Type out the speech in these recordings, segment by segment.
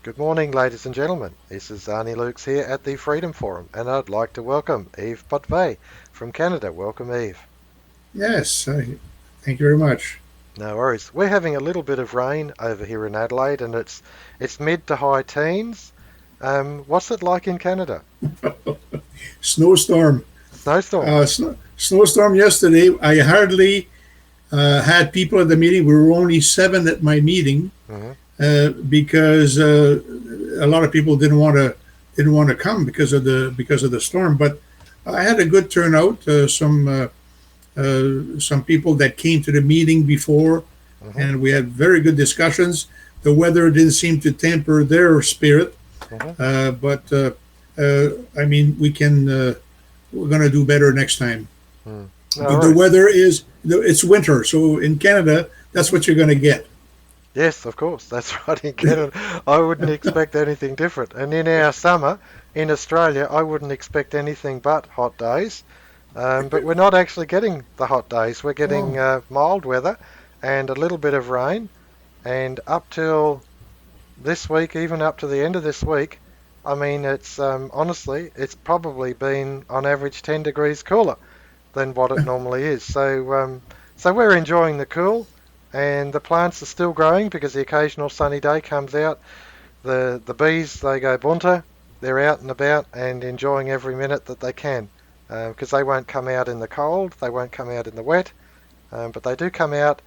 Good morning, ladies and gentlemen. This is Arnis Luks here at the Freedom Forum, and I'd like to welcome Yves Potvin from Canada. Welcome, Yves. Yes, thank you very much. No worries. We're having a little bit of rain over here in Adelaide, and it's mid to high teens. What's it like in Canada? Snowstorm. Snowstorm. Snowstorm yesterday. I hardly had people at the meeting. We were only seven at my meeting Hmm. because a lot of people didn't want to come because of the storm. But I had a good turnout. Some people that came to the meeting before, Hmm. and we had very good discussions. The weather didn't seem to temper their spirit, Hmm. but I mean, we're gonna do better next time. Mm. No But the worries. weather it's winter, so in Canada, that's Hmm. what you're gonna get. Yes, of course. That's right in Canada. I wouldn't expect anything different. And in our summer in Australia, I wouldn't expect anything but hot days. But we're not actually getting the hot days. We're getting Oh, mild weather and a little bit of rain. And up till this week, even up to the end of this week, I mean, it's honestly, it's probably been on average 10 degrees cooler than what it normally is. So we're enjoying the cool, and the plants are still growing because the occasional sunny day comes out. The bees, they go bunter. They're out and about and enjoying every minute that they can because they won't come out in the cold, they won't come out in the wet, but they do come out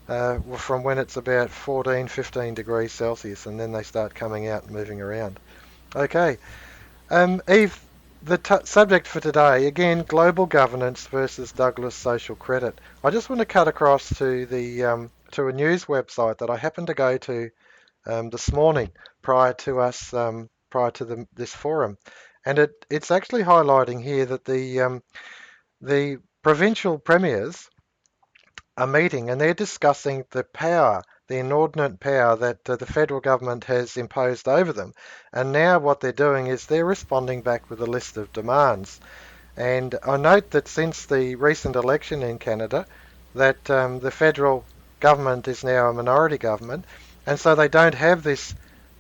from when it's about 14, 15 degrees Celsius, and then they start coming out and moving around. Okay, Eve, the subject for today, again, global governance versus Douglas social credit. I just want to cut across to the to a news website that I happened to go to this morning prior to this forum, and it's actually highlighting here that the provincial premiers are meeting and they're discussing the power, the inordinate power that the federal government has imposed over them. And now what they're doing is they're responding back with a list of demands. And I note that since the recent election in Canada, that the federal government is now a minority government, and so they don't have this,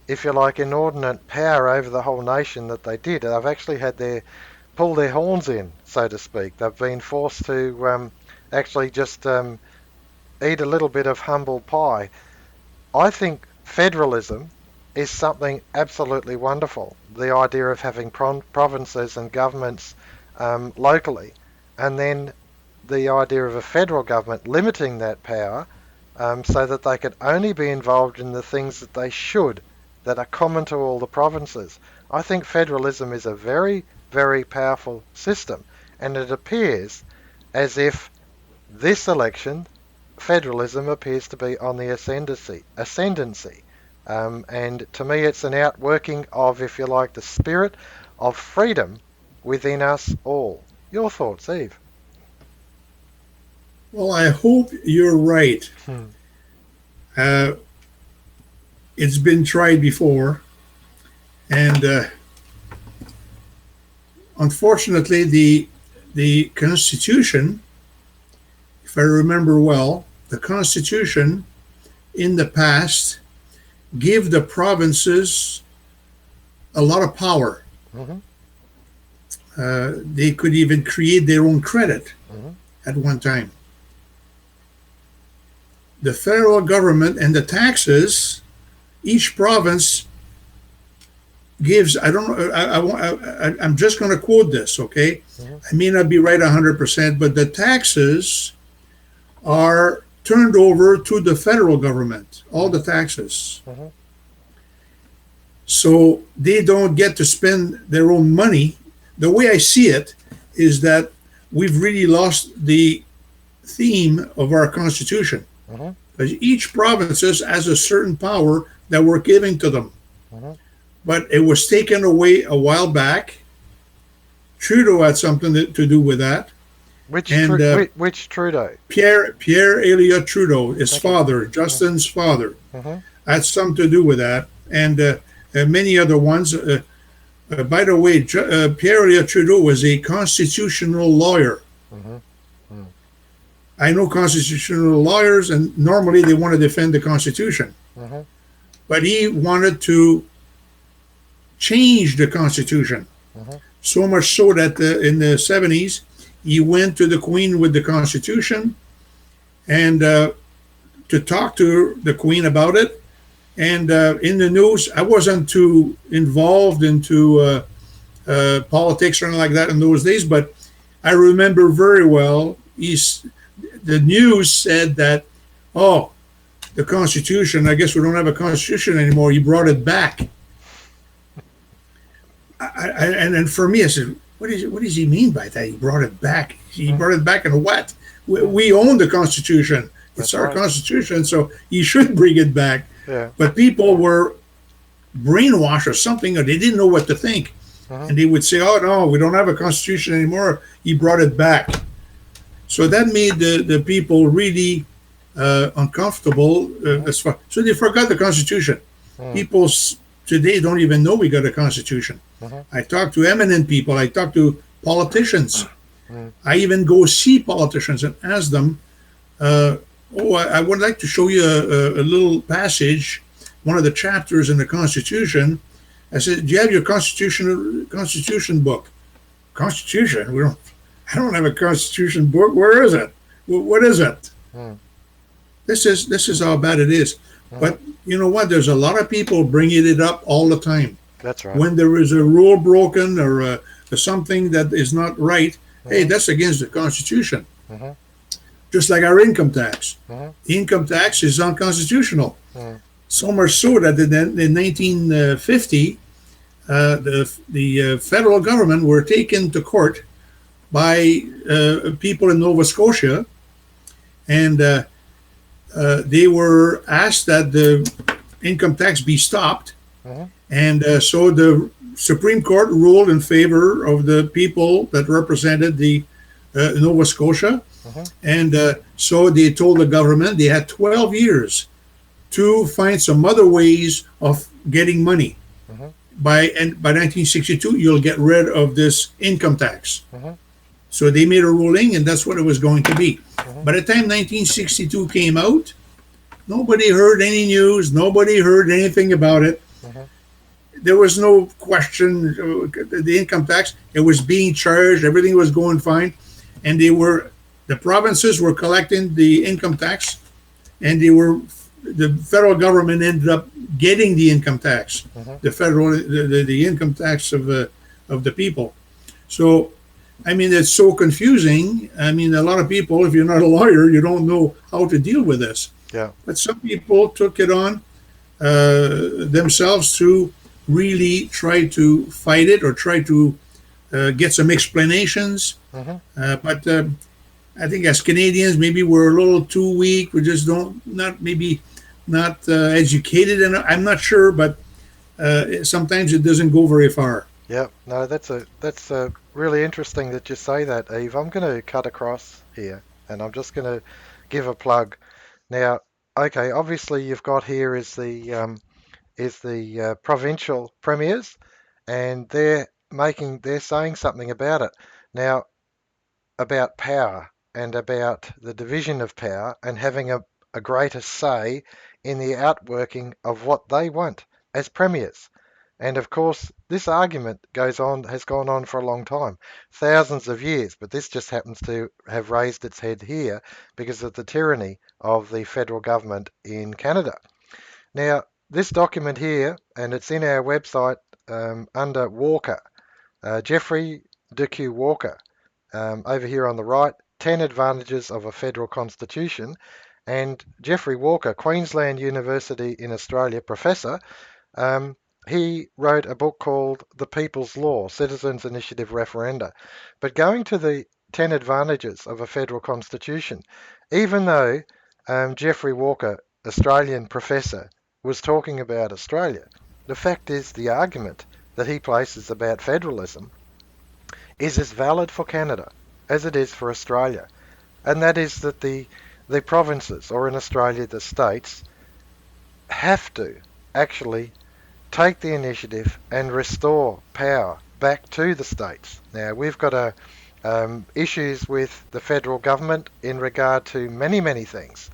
if you like, inordinate power over the whole nation that they did. They've actually had their pull their horns in, so to speak. They've been forced to actually just eat a little bit of humble pie. I think federalism is something absolutely wonderful. The idea of having provinces and governments locally, and then the idea of a federal government limiting that power so that they could only be involved in the things that they should, that are common to all the provinces. I think federalism is a very, very powerful system, and it appears as if this election federalism appears to be on the ascendancy. And to me, it's an outworking of, if you like, the spirit of freedom within us all. Your thoughts, Eve? well, I hope you're right. Hmm. Uh, it's been tried before, and unfortunately, the Constitution, if I remember well, the Constitution in the past gave the provinces a lot of power. Hmm. They could even create their own credit Hmm. at one time. The federal government and the taxes, each province gives. I don't know. I'm just going to quote this. Okay, Hmm. I may not be right 100%, but the taxes are turned over to the federal government. All the taxes. Hmm. So they don't get to spend their own money. The way I see it is that we've really lost the theme of our constitution. Hmm. Because each province has a certain power that we're giving to them. Hmm. But it was taken away a while back. Trudeau had something to do with that. And Which Trudeau? Pierre Elliott Trudeau, his Okay. father, Justin's father, Hmm. had something to do with that. And many other ones. By the way, Pierre Elliott Trudeau was a constitutional lawyer. Hmm. Hmm. I know constitutional lawyers, and normally they want to defend the Constitution. Hmm. But he wanted to changed the Constitution. Mhm. So much so that in the 70s, he went to the Queen with the Constitution and to talk to the Queen about it. And in the news, I wasn't too involved into politics or anything like that in those days, but I remember very well. The news said that, oh, the Constitution. I guess we don't have a Constitution anymore. He brought it back. And for me, I said, what does he mean by that? He brought it back. He Mhm. brought it back in what? We own the Constitution. It's That's our right. Constitution, so he should bring it back. Yeah. But people were brainwashed or something, or they didn't know what to think. Mhm. And they would say, oh, no, we don't have a Constitution anymore. He brought it back. So that made the people really uncomfortable. Mhm. So they forgot the Constitution. Mhm. People today don't even know we got a Constitution. Mhm. I talk to eminent people. I talk to politicians. Mhm. I even go see politicians and ask them, uh, oh, I would like to show you a little passage, one of the chapters in the Constitution. I said, do you have your Constitution book? Constitution? We don't. I don't have a Constitution book. Where is it? What is it? Mhm. This is how bad it is. Mhm. But you know what? There's a lot of people bringing it up all the time. That's right. When there is a rule broken or something that is not right, hey, Mhm. that's against the Constitution. Mhm. Just like our income tax. Mhm. The income tax is unconstitutional. Mhm. So much so that in 1950, the federal government were taken to court by people in Nova Scotia, and they were asked that the income tax be stopped. Mhm. And so the Supreme Court ruled in favor of the people that represented the Nova Scotia. Mhm. And so they told the government they had 12 years to find some other ways of getting money. Mhm. By 1962, you'll get rid of this income tax. Mhm. So they made a ruling, and that's what it was going to be. Mhm. By the time 1962 came out, nobody heard any news. Nobody heard anything about it. Mhm. There was no question. The income tax, it was being charged. Everything was going fine, and the provinces were collecting the income tax, and the federal government ended up getting the income tax, Mhm. the income tax of the people. So, I mean, it's so confusing. I mean, a lot of people, if you're not a lawyer, you don't know how to deal with this. Yeah. But some people took it on themselves to really try to fight it or try to get some explanations. Mhm. But I think as Canadians, maybe we're a little too weak. We just don't not maybe not educated, and I'm not sure. But sometimes it doesn't go very far. Yeah. No, that's really interesting that you say that, Eve. I'm going to cut across here, and I'm just going to give a plug. Now, okay, obviously you've got here is the provincial premiers, and they're saying something about it now, about power and about the division of power and having a greater say in the outworking of what they want as premiers. And of course, this argument has gone on for a long time, thousands of years, but this just happens to have raised its head here because of the tyranny of the federal government in Canada. Now, this document here, and it's in our website under Walker, Jeffrey DeQ Walker, over here on the right, 10 Advantages of a Federal Constitution. And Jeffrey Walker, Queensland University in Australia professor, um, he wrote a book called The People's Law, Citizens Initiative Referenda. But going to the 10 advantages of a federal constitution, even though Jeffrey Walker, Australian professor, was talking about Australia, the fact is the argument that he places about federalism is as valid for Canada as it is for Australia. And that is that the provinces, or in Australia, the states, have to actually take the initiative and restore power back to the states. Now, we've got issues with the federal government in regard to many, many things.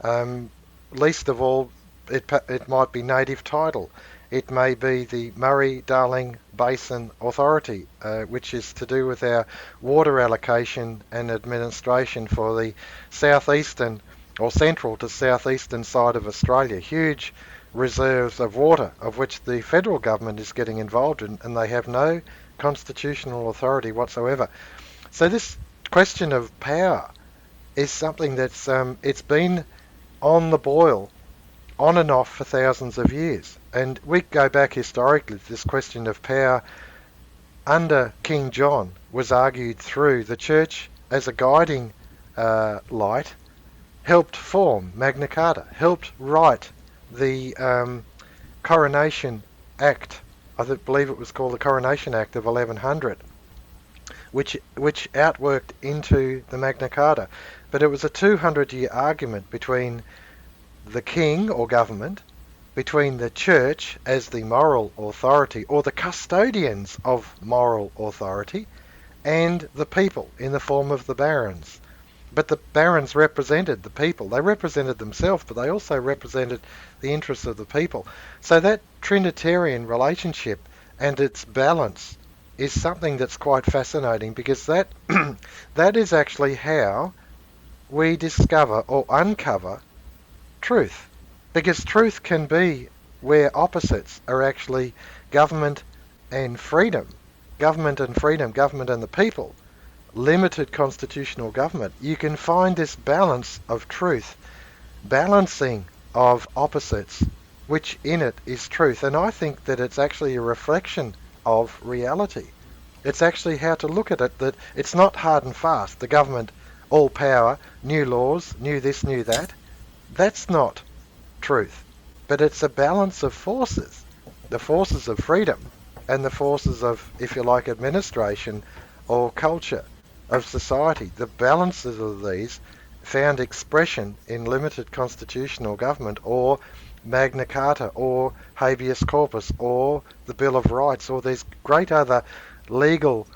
Um, Least of all, it might be native title. It may be the Murray-Darling Basin Authority, which is to do with our water allocation and administration for the southeastern or central to southeastern side of Australia. Huge reserves of water, of which the federal government is getting involved in, and they have no constitutional authority whatsoever. So this question of power is something that's it's been on the boil, on and off for thousands of years. And we go back historically, this question of power under King John was argued through the church as a guiding light, helped form Magna Carta, helped write the Coronation Act. I believe it was called the Coronation Act of 1100, which outworked into the Magna Carta. But it was a 200-year argument between the king or government, between the church as the moral authority or the custodians of moral authority, and the people in the form of the barons. But the barons represented the people. They represented themselves, but they also represented the interests of the people. So that Trinitarian relationship and its balance is something that's quite fascinating, because that that is actually how we discover or uncover truth. Because truth can be where opposites are actually government and freedom. Government and freedom, government and the people. Limited constitutional government. You can find this balance of truth, balancing of opposites, which in it is truth. And I think that it's actually a reflection of reality. It's actually how to look at it, that it's not hard and fast. The government, all power, new laws, new this, new that. That's not truth. But it's a balance of forces. The forces of freedom and the forces of, if you like, administration or culture of society. The balances of these found expression in limited constitutional government, or Magna Carta, or habeas corpus, or the Bill of Rights, or these great other legal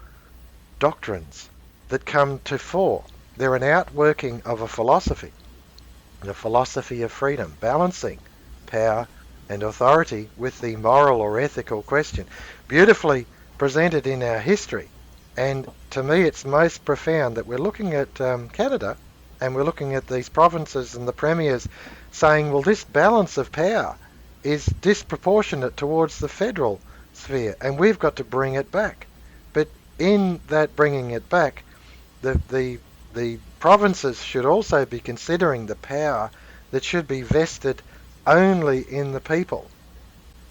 doctrines that come to fore. They're an outworking of a philosophy, the philosophy of freedom, balancing power and authority with the moral or ethical question. Beautifully presented in our history. And to me, it's most profound that we're looking at Canada, and we're looking at these provinces and the premiers saying, well, this balance of power is disproportionate towards the federal sphere, and we've got to bring it back. But in that bringing it back, the provinces should also be considering the power that should be vested only in the people.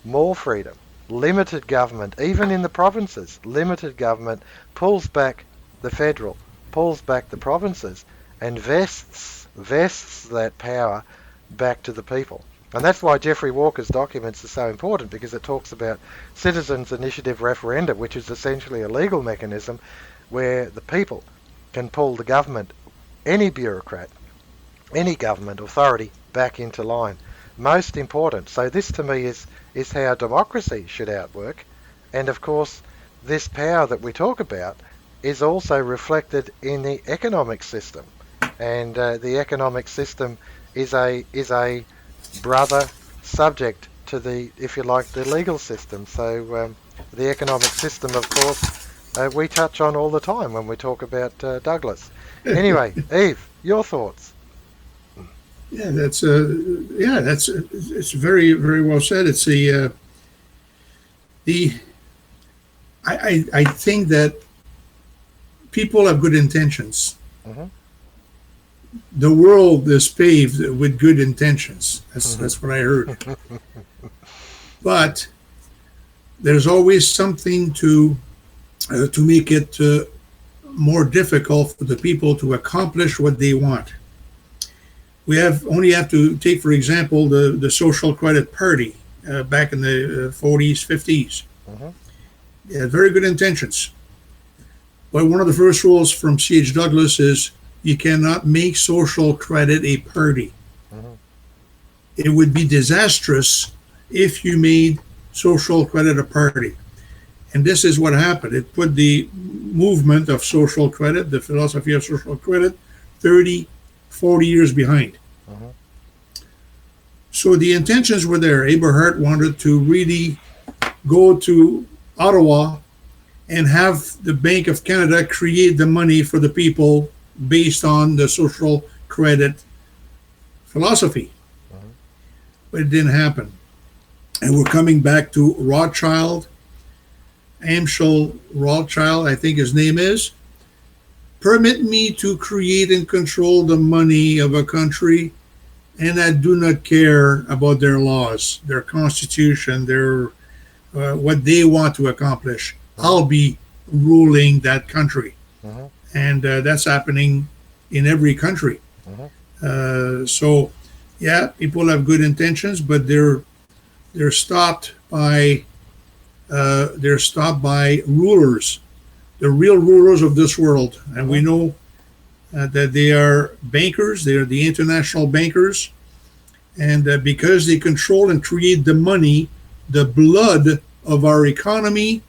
More freedom, limited government, even in the provinces, limited government pulls back the federal, pulls back the provinces, and vests that power back to the people. And that's why Geoffrey Walker's documents are so important, because it talks about citizens' initiative referenda, which is essentially a legal mechanism where the people can pull the government, any bureaucrat, any government authority, back into line. Most important. So this to me is how democracy should outwork. And of course, this power that we talk about is also reflected in the economic system. And the economic system is a brother subject to the, if you like, the legal system. So the economic system, of course, we touch on all the time when we talk about Douglas. Anyway, Yves, your thoughts? Yeah, that's it's very, very well said. It's I think that people have good intentions. Mm-hmm. The world is paved with good intentions. That's what I heard. But there's always something to make it more difficult for the people to accomplish what they want. We only have to take, for example, the Social Credit Party back in the 40s, 50s. Mm-hmm. They had very good intentions. But one of the first rules from C.H. Douglas is you cannot make social credit a party. Mm-hmm. It would be disastrous if you made social credit a party. And this is what happened. It put the movement of social credit, the philosophy of social credit, 30, 40 years behind. Mm-hmm. So the intentions were there. Eberhard wanted to really go to Ottawa and have the Bank of Canada create the money for the people based on the social credit philosophy. Mhm. But it didn't happen. And we're coming back to Rothschild, Amschel Rothschild, I think his name is. Permit me to create and control the money of a country, and I do not care about their laws, their constitution, their what they want to accomplish. Mhm. I'll be ruling that country, Mhm. and that's happening in every country. Mhm. So, yeah, people have good intentions, but they're stopped by rulers, the real rulers of this world, and we Mhm. know that they are bankers. They are the international bankers, and because they control and create the money, the blood of our economy,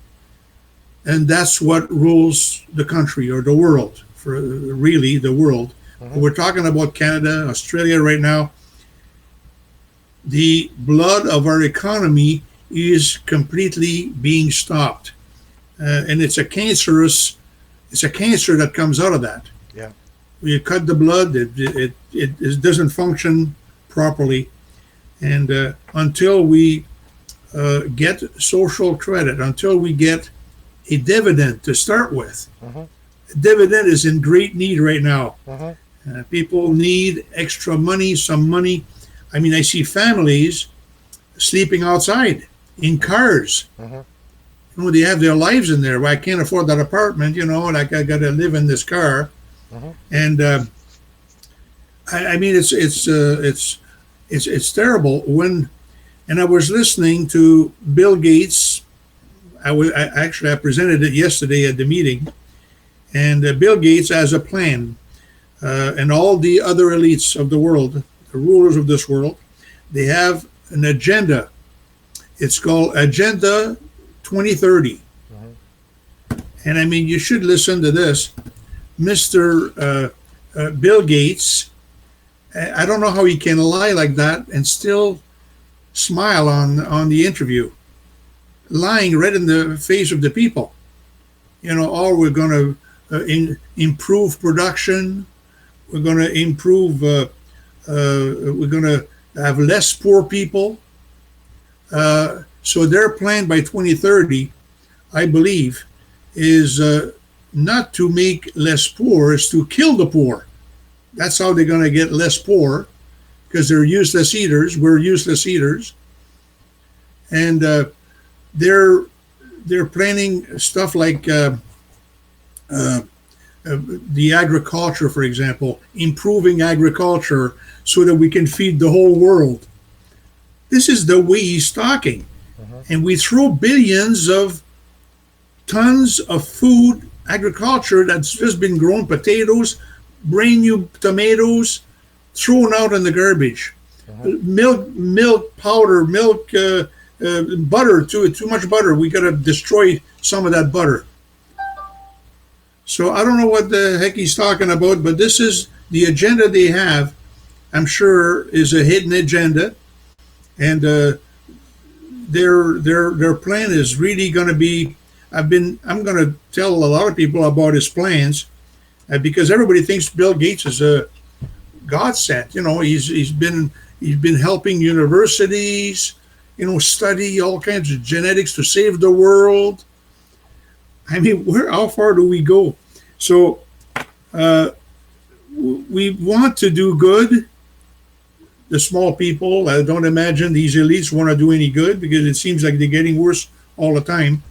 and that's what rules the country or the world. For really the world, Mhm. we're talking about Canada, Australia right now. The blood of our economy is completely being stopped, and it's a cancer that comes out of that. Yeah. You cut the blood, it doesn't function properly, and until we get social credit, until we get a dividend to start with, Mhm. dividend is in great need right now. Mhm. People need extra money, some money. I mean, I see families sleeping outside in cars. Mhm. You know, they have their lives in there. Well, I can't afford that apartment, you know, like I got to live in this car. Mhm. And I mean, it's terrible. And I was listening to Bill Gates. I presented it yesterday at the meeting, and Bill Gates has a plan, and all the other elites of the world, the rulers of this world, they have an agenda. It's called Agenda 2030. Mhm. And I mean, you should listen to this. Mr. Bill Gates, I don't know how he can lie like that and still smile on the interview, lying right in the face of the people. You know, oh, we're going to improve production. We're going to improve, we're going to have less poor people. So their plan by 2030, I believe, is not to make less poor, is to kill the poor. That's how they're going to get less poor, because they're useless eaters. We're useless eaters, and they're planning stuff like the agriculture, for example, improving agriculture so that we can feed the whole world. This is the way he's talking, Mhm. and we throw billions of tons of food, agriculture that's just been grown, potatoes, brand new tomatoes, thrown out in the garbage. Mhm. Milk powder, milk, butter, too much butter. We got to destroy some of that butter. So I don't know what the heck he's talking about, but this is the agenda they have. I'm sure is a hidden agenda, and their plan is really going to be. I'm going to tell a lot of people about his plans, because everybody thinks Bill Gates is a godsend. You know, he's been helping universities, you know, study all kinds of genetics to save the world. I mean, how far do we go? So uh, we want to do good. The small people. I don't imagine these elites want to do any good, because it seems like they're getting worse all the time.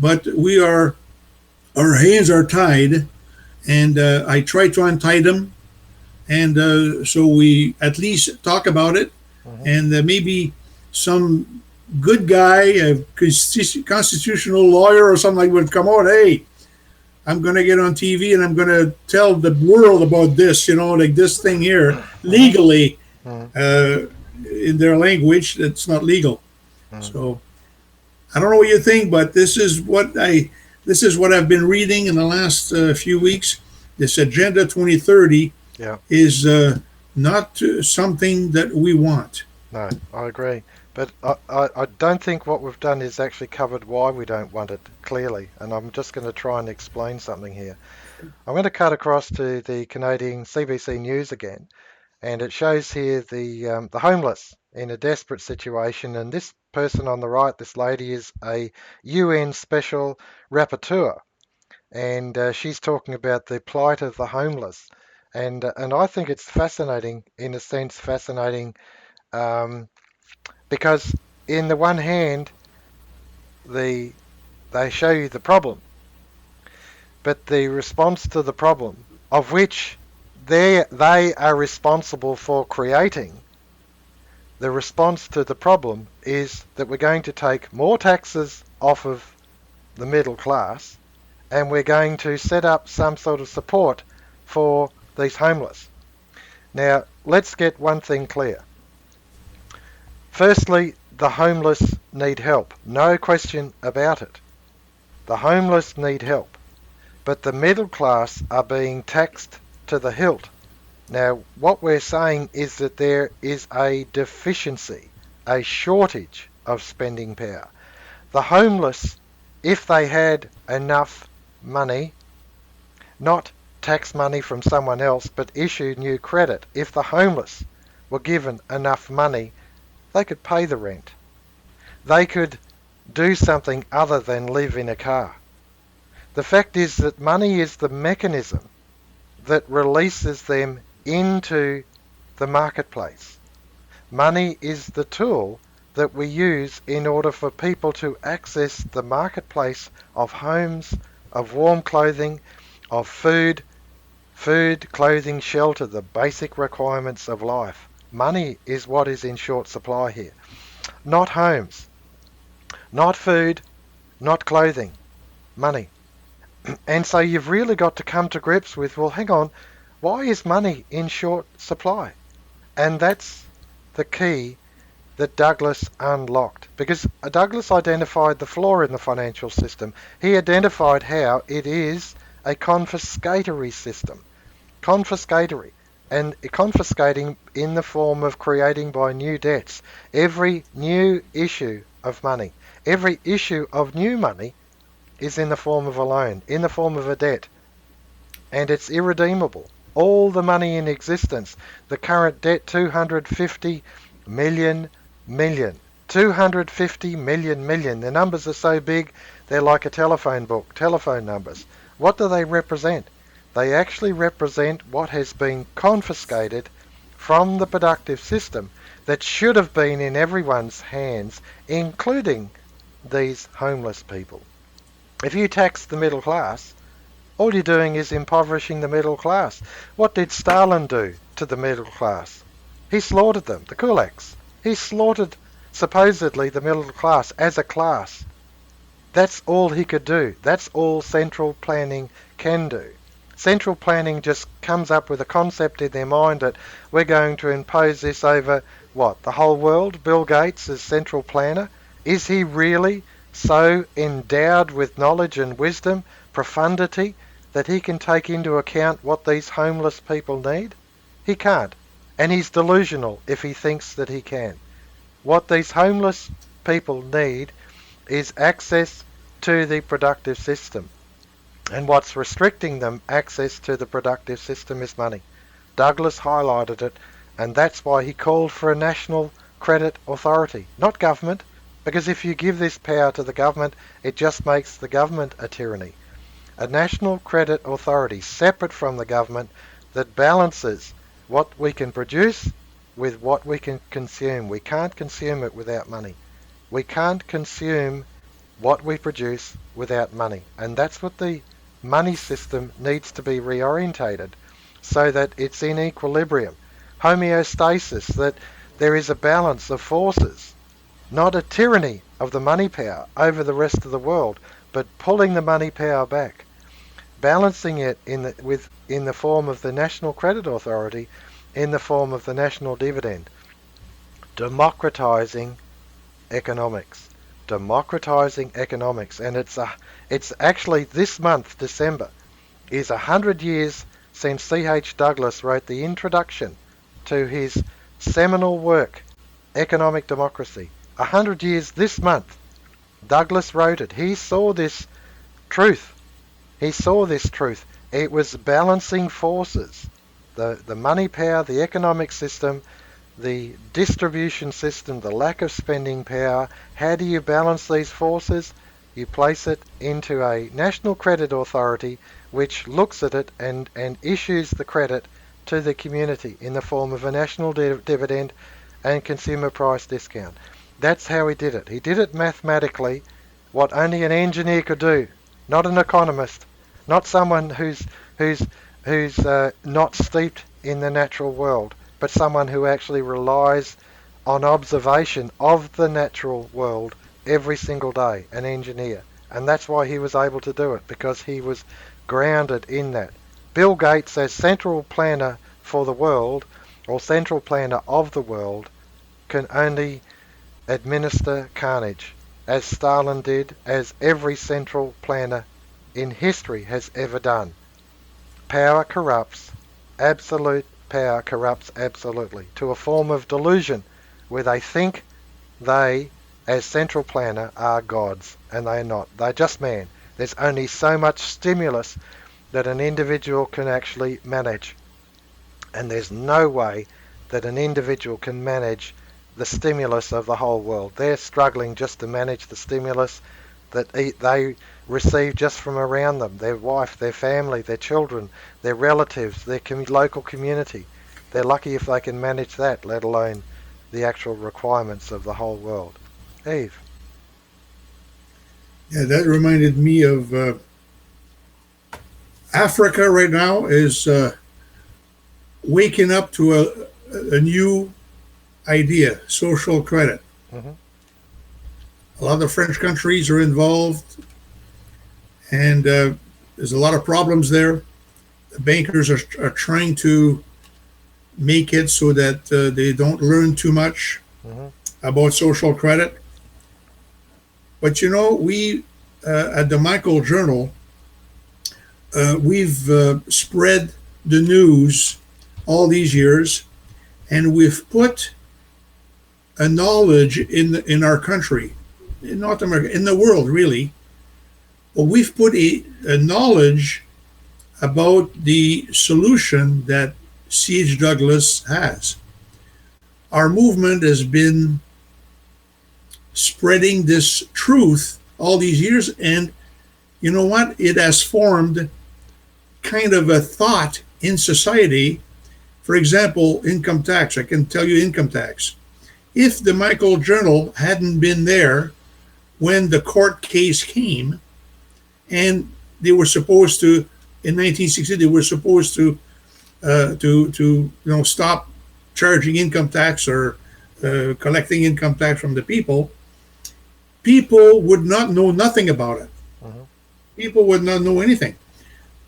But our hands are tied, and I try to untie them, and so we at least talk about it, Mhm. and maybe some good guy, a constitutional lawyer or something like would come out. Hey, I'm going to get on TV and I'm going to tell the world about this. You know, like this thing here Mhm. legally, Mhm. uh, in their language that's not legal. Mhm. So I don't know what you think, but this is what I've been reading in the last few weeks. This Agenda 2030 Yeah. is not something that we want. No, I agree. But I don't think what we've done is actually covered why we don't want it clearly. And I'm just going to try and explain something here. I'm going to cut across to the Canadian CBC News again, and it shows here the homeless in a desperate situation. And this person on the right, this lady, is a UN special rapporteur, and she's talking about the plight of the homeless. And I think it's fascinating, in a sense, fascinating um, because in the one hand, the they show you the problem, but the response to the problem, of which they are responsible for creating, the response to the problem is that we're going to take more taxes off of the middle class, and we're going to set up some sort of support for these homeless. Now, let's get one thing clear. Firstly, the homeless need help. No question about it. The homeless need help. But the middle class are being taxed to the hilt. Now, what we're saying is that there is a deficiency, a shortage of spending power. The homeless, if they had enough money, not tax money from someone else, but issue new credit, if the homeless were given enough money, they could pay the rent. They could do something other than live in a car. The fact is that money is the mechanism that releases them into the marketplace. Money is the tool that we use in order for people to access the marketplace of homes, of warm clothing, of food, clothing, shelter, the basic requirements of life. Money is what is in short supply here. Not homes, not food, not clothing, money. And so you've really got to come to grips with, well, hang on, why is money in short supply? And that's the key that Douglas unlocked. Because Douglas identified the flaw in the financial system. He identified how it is a confiscatory system. Confiscatory. And confiscating in the form of creating by new debts. Every new issue of money, every issue of new money is in the form of a loan, in the form of a debt, and it's irredeemable. All the money in existence, the current debt, 250 million. 250 million. The numbers are so big, they're like a telephone book, telephone numbers. What do they represent? They actually represent what has been confiscated from the productive system that should have been in everyone's hands, including these homeless people. If you tax the middle class, all you're doing is impoverishing the middle class. What did Stalin do to the middle class? He slaughtered them, the kulaks. He slaughtered, supposedly, the middle class as a class. That's all he could do. That's all central planning can do. Central planning just comes up with a concept in their mind that we're going to impose this over, what, the whole world? Bill Gates is central planner? Is he really so endowed with knowledge and wisdom, profundity, that he can take into account what these homeless people need? He can't. And he's delusional if he thinks that he can. What these homeless people need is access to the productive system. And what's restricting them access to the productive system is money. Douglas highlighted it, and that's why he called for a national credit authority, not government, because if you give this power to the government, it just makes the government a tyranny. A national credit authority, separate from the government, that balances what we can produce with what we can consume. We can't consume it without money. We can't consume what we produce without money. And that's what the money system needs to be reorientated so that it's in equilibrium. Homeostasis, that there is a balance of forces, not a tyranny of the money power over the rest of the world, but pulling the money power back, balancing it in the form of the National Credit Authority, in the form of the national dividend, democratizing economics. Democratizing economics. And it's actually this month, December, is 100 years since C.H. Douglas wrote the introduction to his seminal work, economic democracy. 100 years this month. Douglas wrote it. He saw this truth. He saw this truth. It was balancing forces. The money power, the economic system, the distribution system, the lack of spending power. How do you balance these forces? You place it into a national credit authority which looks at it and issues the credit to the community in the form of a national dividend and consumer price discount. That's how he did it. He did it mathematically, what only an engineer could do, not an economist, not someone who's not steeped in the natural world, but someone who actually relies on observation of the natural world every single day, an engineer. And that's why he was able to do it, because he was grounded in that. Bill Gates, as central planner for the world, or central planner of the world, can only administer carnage, as Stalin did, as every central planner in history has ever done. Power corrupts. Absolute power corrupts absolutely to a form of delusion where they think they, as central planner, are gods, and they are not. They're just man. There's only so much stimulus that an individual can actually manage, and there's no way that an individual can manage the stimulus of the whole world. They're struggling just to manage the stimulus that they receive just from around them, their wife, their family, their children, their relatives, their local community. They're lucky if they can manage that, let alone the actual requirements of the whole world. Yves. Yeah, that reminded me of Africa right now is waking up to a new idea, social credit. Mm-hmm. A lot of the French countries are involved, and there's a lot of problems there. The bankers are trying to make it so that they don't learn too much about social credit. But you know, we at the Michael Journal, we've spread the news all these years, and we've put a knowledge in our country, in North America, in the world, really. But we've put a knowledge about the solution that C.H. Douglas has. Our movement has been spreading this truth all these years, and you know what? It has formed kind of a thought in society. For example, income tax. I can tell you income tax. If the Michael Journal hadn't been there when the court case came, and they were supposed to, in 1960, they were supposed to stop charging income tax or collecting income tax from the people, people would not know nothing about it. People would not know anything.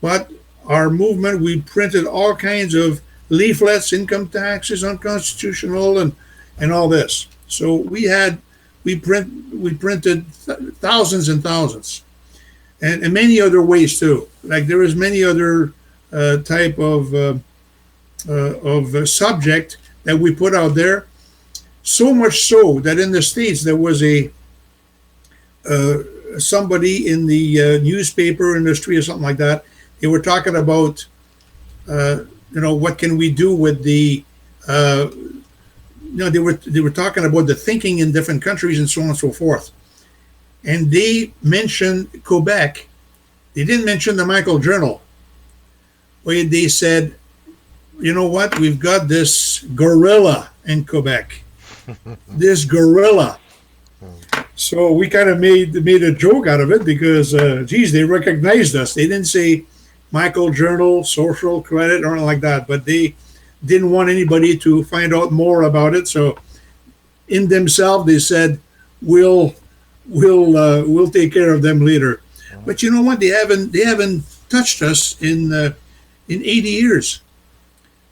But our movement, we printed all kinds of leaflets, income tax is unconstitutional, and all this. So we printed thousands and thousands, and many other ways too. Like there is many other type of subject that we put out there. So much so that in the States there was somebody in the newspaper industry or something like that. They were talking about what can we do with the they were talking about the thinking in different countries and so on and so forth. And they mentioned Quebec. They didn't mention the Michael Journal. Where they said, you know what, we've got this gorilla in Quebec. This gorilla. So we kind of made a joke out of it because, they recognized us. They didn't say Michael Journal, social credit, or anything like that, but they didn't want anybody to find out more about it. So in themselves, they said, we'll take care of them later. But you know what? They haven't touched us in 80 years.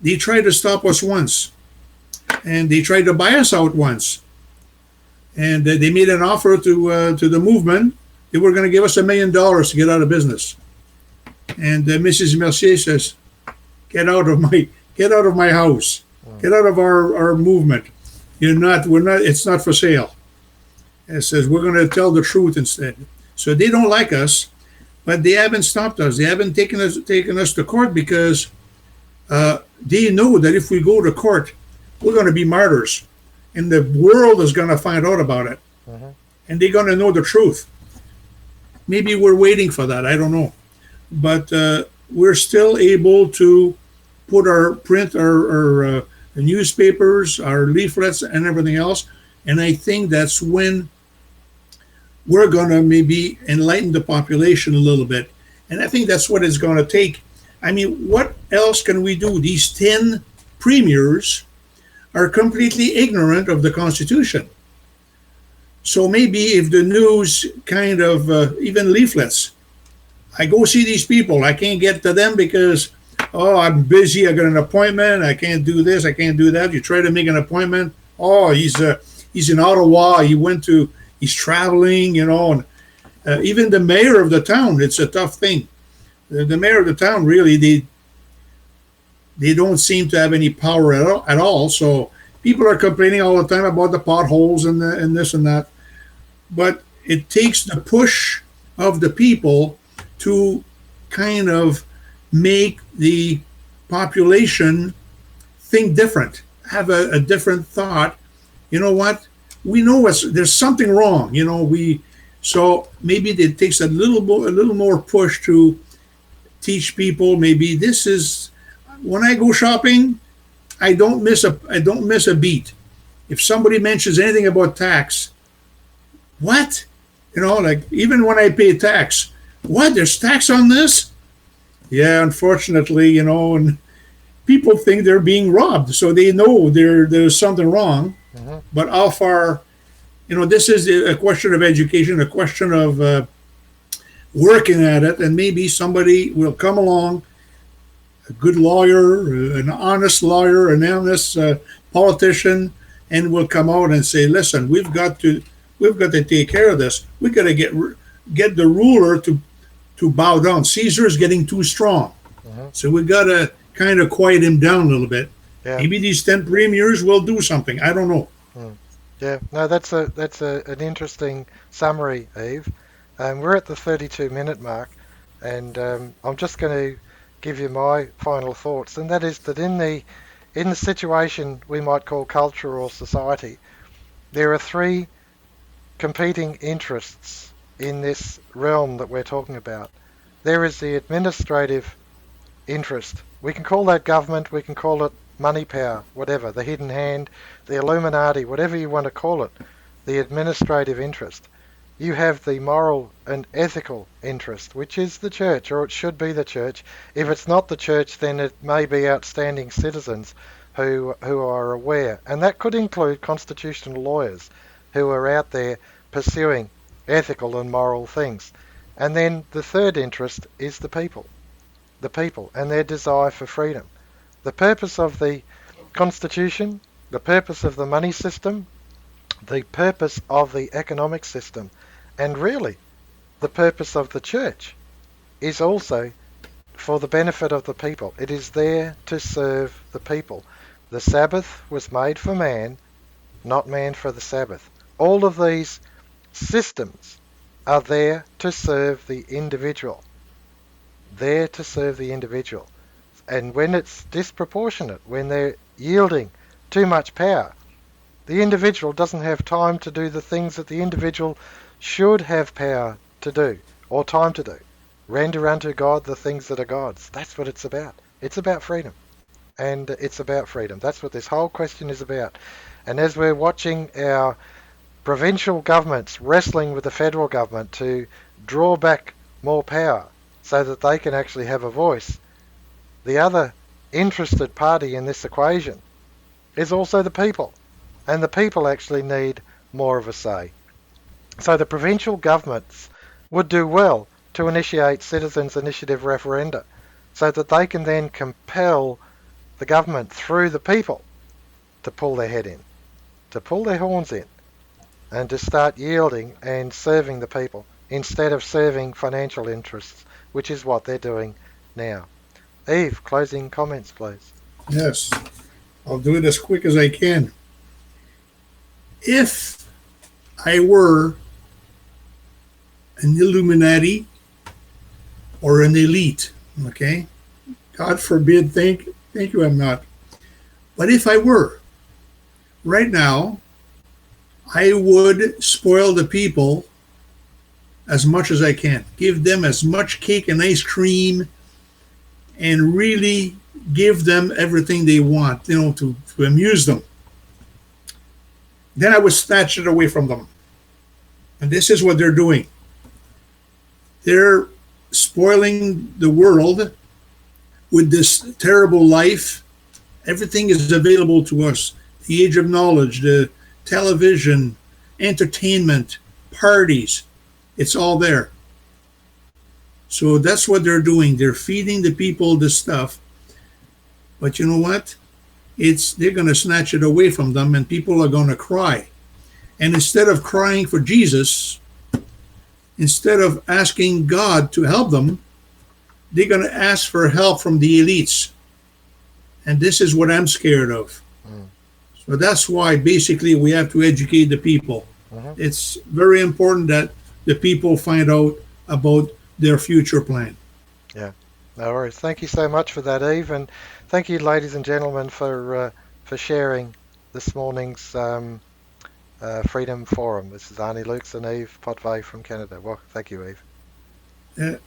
They tried to stop us once, and they tried to buy us out once. And they made an offer to the movement. They were going to give us $1 million to get out of business. And Mrs. Mercier says, "Get out of my house. Get out of our movement." we're not, it's not for sale. It says we're going to tell the truth instead. So they don't like us, but they haven't stopped us. They haven't taken us to court because they know that if we go to court, we're going to be martyrs, and the world is going to find out about it, Hmm. and they're going to know the truth. Maybe we're waiting for that. I don't know, but we're still able to put our print our newspapers, our leaflets, and everything else. And I think that's when we're going to maybe enlighten the population a little bit. And I think that's what it's going to take. I mean, what else can we do? These 10 premiers are completely ignorant of the Constitution. So maybe if the news kind of, even leaflets, I go see these people, I can't get to them because, oh, I'm busy, I got an appointment, I can't do this, I can't do that. You try to make an appointment, oh, he's in Ottawa, he's traveling, and even the mayor of the town, it's a tough thing. The mayor of the town, really, they don't seem to have any power at all. So people are complaining all the time about the potholes and this and that. But it takes the push of the people to kind of make the population think different, have a different thought. You know what? We know there's something wrong. So maybe it takes a little more push to teach people. Maybe this is when I go shopping, I don't miss a beat. If somebody mentions anything about tax, what? Like even when I pay tax, what? There's tax on this? Yeah, unfortunately, and people think they're being robbed, so they know there's something wrong. Hmm. But how far? This is a question of education, a question of working at it, and maybe somebody will come along, a good lawyer, an honest lawyer, an honest politician, and will come out and say, "Listen, we've got to take care of this. We've got to get the ruler to bow down. Caesar's getting too strong, Hmm. so we've got to kind of quiet him down a little bit. Yeah. Maybe these 10 premiers will do something. I don't know." Mm. Yeah. No, that's an interesting summary, Eve. We're at the 32-minute mark, and I'm just going to give you my final thoughts, and that is that in the situation we might call culture or society, there are three competing interests in this realm that we're talking about. There is the administrative interest. We can call that government, we can call it money power, whatever, the hidden hand, the Illuminati, whatever you want to call it, the administrative interest. You have the moral and ethical interest, which is the church, or it should be the church. If it's not the church, then it may be outstanding citizens who are aware. And that could include constitutional lawyers who are out there pursuing ethical and moral things. And then the third interest is the people and their desire for freedom. The purpose of the Constitution, the purpose of the money system, the purpose of the economic system, and really the purpose of the church is also for the benefit of the people. It is there to serve the people. The Sabbath was made for man, not man for the Sabbath. All of these systems are there to serve the individual, there to serve the individual. And when it's disproportionate, when they're yielding too much power, the individual doesn't have time to do the things that the individual should have power to do or time to do. Render unto God the things that are God's. That's what it's about. It's about freedom. And it's about freedom. That's what this whole question is about. And as we're watching our provincial governments wrestling with the federal government to draw back more power so that they can actually have a voice, the other interested party in this equation is also the people. And the people actually need more of a say. So the provincial governments would do well to initiate citizens' initiative referenda so that they can then compel the government through the people to pull their head in, to pull their horns in, and to start yielding and serving the people instead of serving financial interests, which is what they're doing now. Eve, closing comments, please. Yes, I'll do it as quick as I can. If I were an Illuminati or an elite, okay? God forbid, thank you, I'm not. But if I were, right now, I would spoil the people as much as I can. Give them as much cake and ice cream and really give them everything they want, to amuse them. Then I would snatch it away from them. And this is what they're doing. They're spoiling the world with this terrible life. Everything is available to us. The age of knowledge, the television, entertainment, parties, it's all there. So that's what they're doing. They're feeding the people this stuff. But you know what? They're going to snatch it away from them and people are going to cry. And instead of crying for Jesus, instead of asking God to help them, they're going to ask for help from the elites. And this is what I'm scared of. Mm. So that's why basically we have to educate the people. Mm-hmm. It's very important that the people find out about their future plan. Yeah, no worries. Thank you so much for that, Eve, and thank you, ladies and gentlemen, for sharing this morning's Freedom Forum. This is Arnis Luks and Yves Potvin from Canada. Well, thank you, Eve. Uh,